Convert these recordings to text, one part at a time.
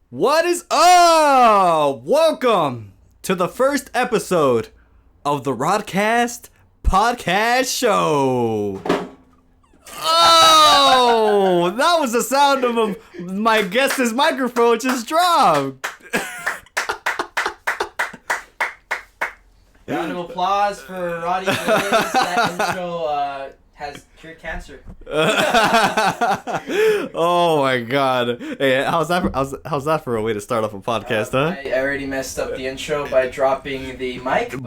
What is up? Welcome to the first episode of the Rodcast Podcast Show. Oh, that was the sound of my guest's microphone just dropped. Round of applause for Roddy Blaze. That intro has cured cancer. Oh my god! Hey, how's that for a way to start off a podcast, huh? I already messed up the intro by dropping the mic.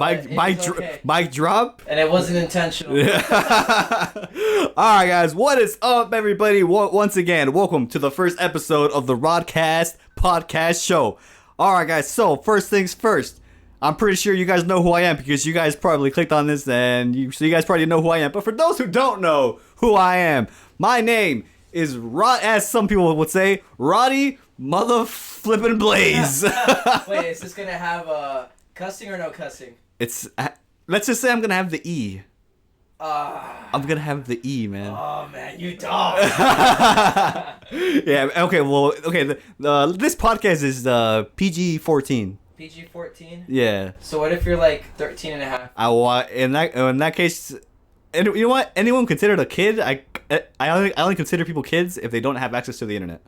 Mic drop, and it wasn't intentional. All right, guys, what is up, everybody? Once again, welcome to the first episode of the Rodcast Podcast Show. All right, guys. So first things first. I'm pretty sure you guys know who I am because you guys probably clicked on this and you guys probably know who I am. But for those who don't know who I am, my name is as some people would say, Roddy Mother Flippin' Blaze. Wait, is this gonna have cussing or no cussing? Let's just say I'm gonna have the E. I'm gonna have the E, man. Oh man, you dog. Yeah. Okay. Well. Okay. This podcast is PG-14. PG-14? Yeah. So what if you're like 13 and a half? In that case, and you know what? Anyone considered a kid? I only consider people kids if they don't have access to the internet.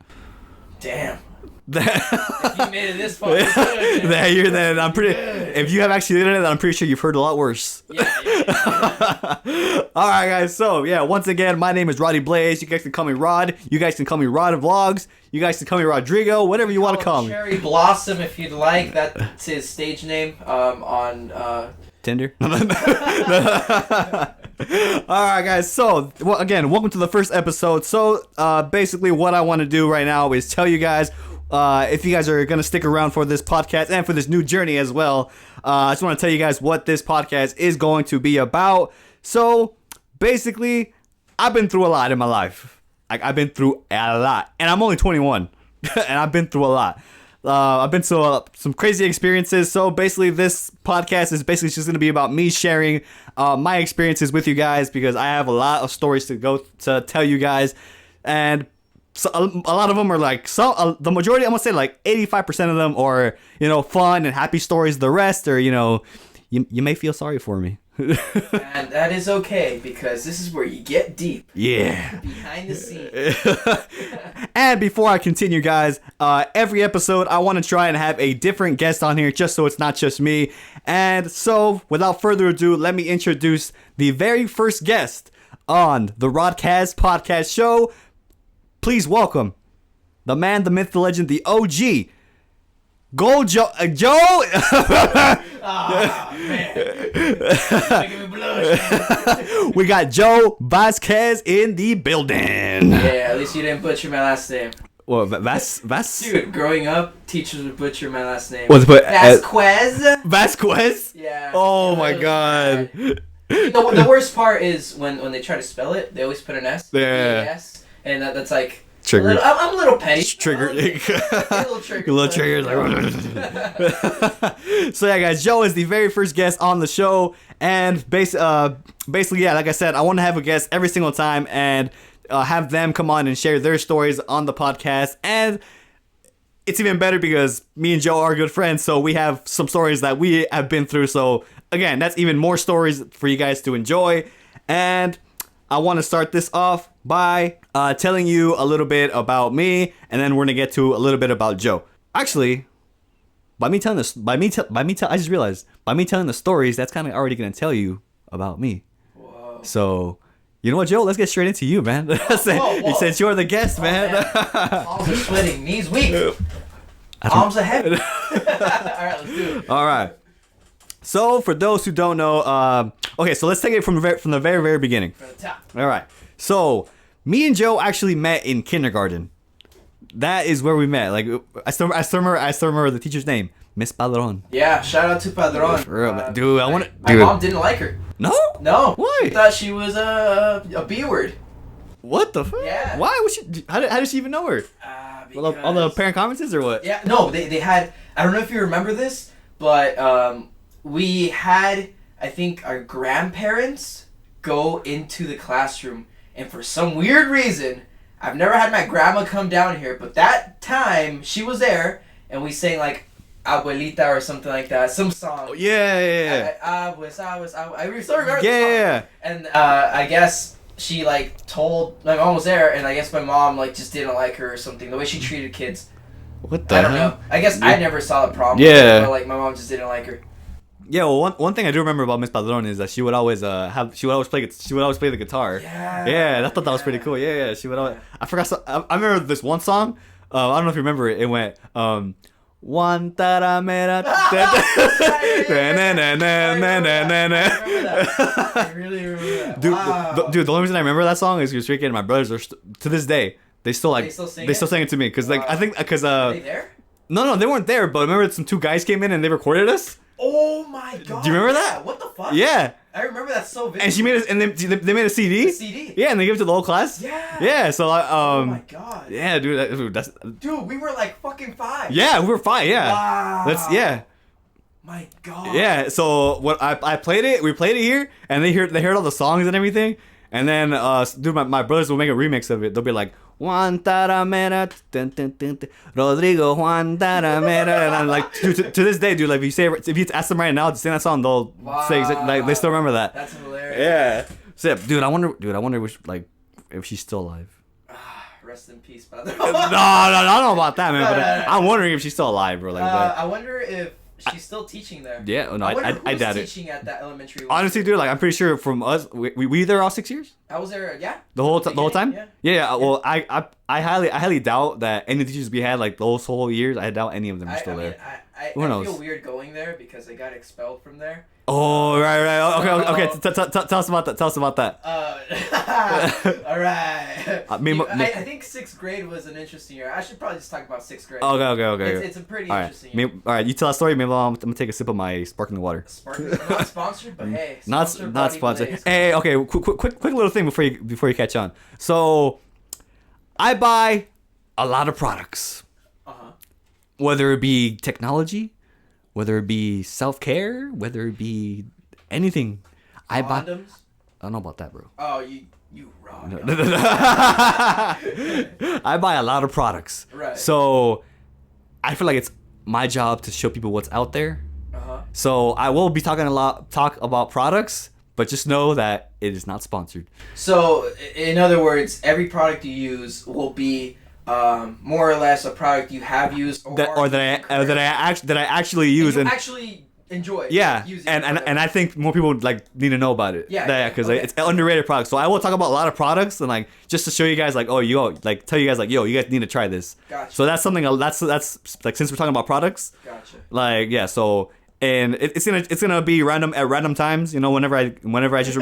Damn. If you made it this far, I'm pretty. If you have access to the internet, then I'm pretty sure you've heard a lot worse. Yeah. All right, guys. So yeah, once again, my name is Roddy Blaze. You guys can call me Rod. You guys can call me Rod Vlogs. You guys can call me Rodrigo. Whatever you want to call me. Cherry Blossom, if you'd like. That's his stage name on Tinder. All right, guys. So again, welcome to the first episode. So basically, what I want to do right now is tell you guys. If you guys are going to stick around for this podcast and for this new journey as well, I just want to tell you guys what this podcast is going to be about. So, basically, I've been through a lot in my life. I've been through a lot. And I'm only 21. And I've been through a lot. I've been through some crazy experiences. So, basically, this podcast is basically just going to be about me sharing my experiences with you guys because I have a lot of stories to tell you guys. And so a lot of them are like the majority. I'm gonna say like 85% of them are fun and happy stories. The rest are you may feel sorry for me. And that is okay because this is where you get deep. Yeah. Behind the scenes. And before I continue, guys, every episode I want to try and have a different guest on here just so it's not just me. And so without further ado, let me introduce the very first guest on the Rodcast Podcast Show. Please welcome the man, the myth, the legend, the OG, Gold Joe. Joe. Man. Making me blush. We got Joe Vazquez in the building. Yeah, at least you didn't butcher my last name. Well, Vas. Dude, growing up, teachers would butcher my last name. Vazquez. Vazquez. Yeah. Oh my god. The worst part is when they try to spell it, they always put an S. Yeah. S. And that's like triggered. I'm a little petty. Triggered. A little triggered. A little triggered. So yeah, guys, Joe is the very first guest on the show, and basically, yeah, like I said, I want to have a guest every single time and have them come on and share their stories on the podcast. And it's even better because me and Joe are good friends, so we have some stories that we have been through. So again, that's even more stories for you guys to enjoy. And I want to start this off by telling you a little bit about me, and then we're gonna get to a little bit about Joe. Actually, I just realized by me telling the stories, that's kind of already gonna tell you about me. Whoa. So, you know what, Joe? Let's get straight into you, man. Whoa. Since you're the guest, man. Palms are sweating, knees weak. Arms are heavy. All right, let's do it. All right. So, for those who don't know, okay, so let's take it from the very, very beginning. From the top. All right. So, me and Joe actually met in kindergarten. That is where we met. Like, I still remember the teacher's name, Miss Padron. Yeah, shout out to Padron. For real, dude, My mom didn't like her. No? No. Why? She thought she was a B word. What the fuck? Yeah. Why was she? How did she even know her? Because... All the parent conferences or what? Yeah. No, they had. I don't know if you remember this, but we had, I think, our grandparents go into the classroom, and for some weird reason, I've never had my grandma come down here, but that time she was there, and we sang like Abuelita or something like that, some song. Oh, yeah. I still remember the song. Yeah. And I guess she like told my mom was there, and I guess my mom like just didn't like her or something. The way she treated kids. What the I don't hell? know. I guess I never saw the problem. Yeah. But like my mom just didn't like her. Yeah, well, one thing I do remember about Miss Padron is that she would always play the guitar. Yeah. I thought that was pretty cool. Yeah. She would always. I forgot. I remember this one song. I don't know if you remember it. It went one taramera. I really remember that. Dude, the only reason I remember that song is because Ricky and my brothers are to this day they still sing it to me because like I think because Are they there? no they weren't there, but remember some two guys came in and they recorded us. Oh my god! Do you remember that? What the fuck? Yeah. I remember that so vividly. And she made us, and they made a CD. A CD. Yeah, and they gave it to the whole class. Yeah. Yeah. So oh my god. Yeah, dude. That's. Dude, we were like fucking 5. Yeah, we were fine. Yeah. Wow. My god. Yeah. So what I played it. We played it here, and they heard all the songs and everything, and then dude, my brothers will make a remix of it. They'll be like. Juan Taramera, Rodrigo Juan Taramera, and I'm like, dude, to this day, dude, like if you ask them right now to sing that song, they'll say like they still remember that. That's hilarious. Yeah. So, dude, I wonder if she's still alive. Rest in peace, brother. No, I don't know about that, man. But I'm wondering if she's still alive, bro. Like, I wonder if she's still teaching there. Yeah, no, I doubt it. Teaching at that elementary. Honestly, dude, like I'm pretty sure from us, we there all 6 years. I was there, yeah. The whole time. Yeah. Well, I highly doubt that any teachers we had like those whole years. I doubt any of them are still there. I Who knows? feel weird going there because I got expelled from there. Oh, right. Okay. Tell us about that. All right. I think 6th grade was an interesting year. I should probably just talk about 6th grade. Okay. It's a pretty interesting year. All right, you tell a story. Maybe I'm gonna take a sip of my sparkling water. Not sponsored, but hey. Not sponsored. Hey, okay. Quick little thing before you catch on. So, I buy a lot of products. Whether it be technology, whether it be self-care, whether it be anything. I buy. Condoms? I don't know about that, bro. Oh, you wrong. No. I buy a lot of products. Right. So I feel like it's my job to show people what's out there. So I will be talk about products, but just know that it is not sponsored. So in other words, every product you use will be more or less a product you have used that I actually use and actually enjoy. Yeah, using and I think more people like need to know about it. Yeah, because it's an underrated product. So I will talk about a lot of products and like just to show you guys like tell you guys like you guys need to try this. Gotcha. So that's something that's like since we're talking about products. Gotcha. Like yeah, so. And it's gonna be random at random times, you know. Whenever I just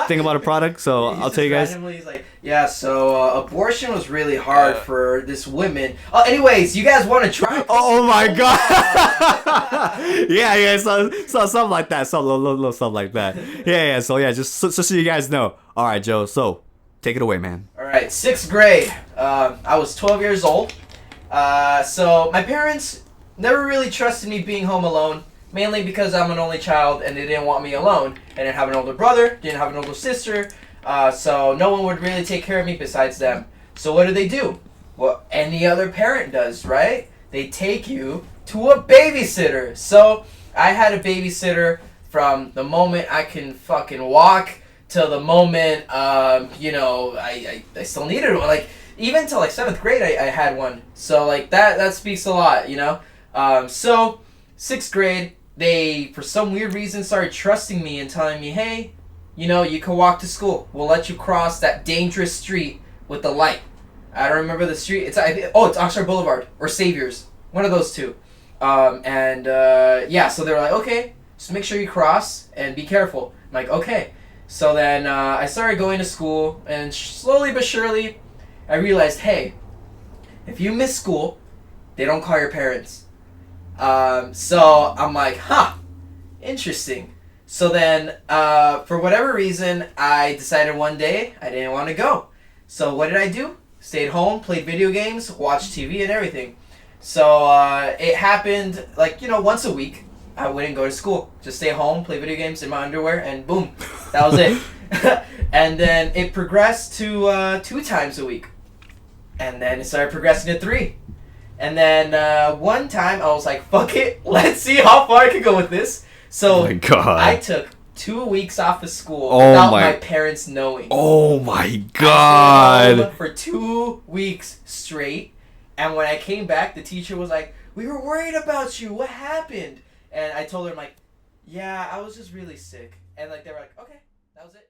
think about a product, so I'll tell you guys. Randomly, he's like, yeah. So abortion was really hard for this woman. Oh, anyways, you guys want to try? Oh my god! yeah. So something like that, some little stuff like that. Yeah. So yeah, just so you guys know. All right, Joe. So take it away, man. All right, 6th grade. I was 12 years old. So my parents never really trusted me being home alone. Mainly because I'm an only child and they didn't want me alone. I didn't have an older brother, didn't have an older sister, so no one would really take care of me besides them. So what do? Well, any other parent does, right? They take you to a babysitter. So I had a babysitter from the moment I can fucking walk till the moment, I still needed one. Like, even till like 7th grade I had one. So like that speaks a lot, you know? So 6th grade, they, for some weird reason, started trusting me and telling me, hey, you can walk to school. We'll let you cross that dangerous street with the light. I don't remember the street. It's Oxnard Boulevard or Saviors. One of those two. So they're like, okay, just make sure you cross and be careful. I'm like, okay. So then I started going to school, and slowly but surely, I realized, hey, if you miss school, they don't call your parents. So I'm like, interesting. So then, for whatever reason, I decided one day I didn't want to go. So what did I do? Stayed home, played video games, watched TV and everything. So, it happened, once a week. I wouldn't go to school. Just stay home, play video games in my underwear, and boom. That was it. And then it progressed to, 2 times a week. And then it started progressing to 3. And then one time I was like, fuck it, let's see how far I can go with this. So Oh my God. I took 2 weeks off of school Oh without my- my parents knowing. Oh my I stayed God. home for 2 weeks straight. And when I came back, the teacher was like, we were worried about you. What happened? And I told her, I'm like, yeah, I was just really sick. And like they were like, okay, that was it.